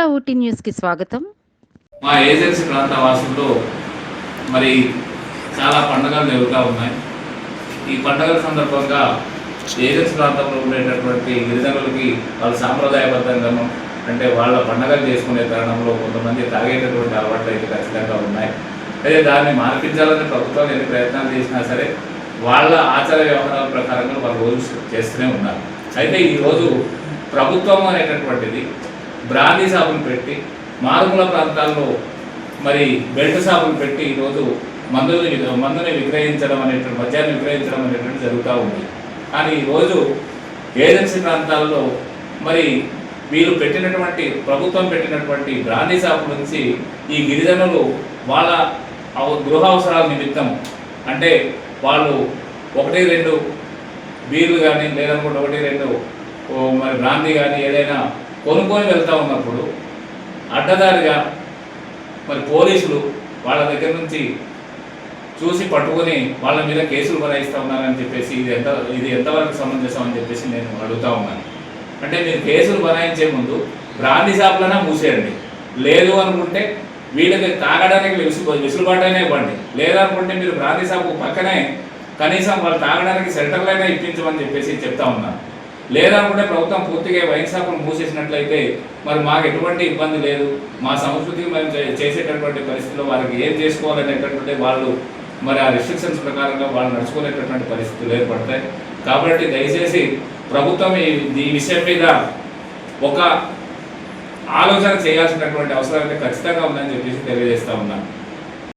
మన ఊటీ న్యూస్కి స్వాగతం. మా ఏజెన్సీ ప్రాంత వాసుల్లో మరి చాలా పండుగలు జరుగుతూ ఉన్నాయి. ఈ పండుగల సందర్భంగా ఏజెన్సీ ప్రాంతంలో ఉండేటటువంటి గిరిజనులకి వాళ్ళ సాంప్రదాయబద్ధంగాను అంటే వాళ్ళ పండుగలు చేసుకునే తరుణంలో కొంతమంది తాగేటటువంటి అలవాట్లు అయితే ఖచ్చితంగా ఉన్నాయి. అయితే దాన్ని మార్పించాలని ప్రభుత్వం ఎన్ని ప్రయత్నాలు చేసినా సరే వాళ్ళ ఆచార వ్యవహారాల ప్రకారంగా వాళ్ళు రోజు చేస్తూనే ఉన్నారు. అయితే ఈరోజు ప్రభుత్వం అనేటటువంటిది బ్రాందీ షాపులు పెట్టి మారుమూల ప్రాంతాల్లో మరి బెల్ట్ షాపులు పెట్టి ఈరోజు మందుని విక్రయించడం అనేటువంటి మద్యాన్ని విక్రయించడం అనేటువంటి జరుగుతూ ఉంది. కానీ ఈరోజు ఏజెన్సీ ప్రాంతాల్లో మరి వీళ్ళు పెట్టినటువంటి ప్రభుత్వం పెట్టినటువంటి బ్రాందీ షాపు నుంచి ఈ గిరిజనులు వాళ్ళ గృహ అవసరాల నిమిత్తం అంటే వాళ్ళు 1-2 బీర్లు కానీ లేదనుకుంటే 1-2 మరి బ్రాందీ కానీ ఏదైనా కొనుక్కొని వెళ్తూ ఉన్నప్పుడు అడ్డదారిగా మరి పోలీసులు వాళ్ళ దగ్గర నుంచి చూసి పట్టుకొని వాళ్ళ మీద కేసులు బనాయిస్తూ ఉన్నారని చెప్పేసి ఇది ఎంతవరకు సమంజసం అని చెప్పేసి నేను అడుగుతూ ఉన్నాను. అంటే మీరు కేసులు బనాయించే ముందు బ్రాందీ షాపులైనా మూసేయండి, లేదు అనుకుంటే వీళ్ళకి తాగడానికి వెసులుబాటైనా ఇవ్వండి, లేదనుకుంటే మీరు బ్రాందీ షాపు పక్కనే కనీసం వాళ్ళు తాగడానికి సెంటర్లైనా ఇప్పించమని చెప్పేసి చెప్తా ఉన్నాను. లేదనుకుంటే ప్రభుత్వం పూర్తిగా వైన్ షాపులు మూసేసినట్లయితే మరి మాకు ఎటువంటి ఇబ్బంది లేదు, మా సంస్కృతికి మేము చేసేటటువంటి పరిస్థితుల్లో వారికి ఏం చేసుకోవాలనేటటువంటి వాళ్ళు మరి ఆ రిస్ట్రిక్షన్స్ ప్రకారంగా వాళ్ళు నడుచుకునేటటువంటి పరిస్థితులు ఏర్పడతాయి. కాబట్టి దయచేసి ప్రభుత్వం ఈ విషయం మీద ఒక ఆలోచన చేయాల్సినటువంటి అవసరం అయితే ఖచ్చితంగా ఉందని చెప్పేసి తెలియజేస్తూ ఉన్నాను.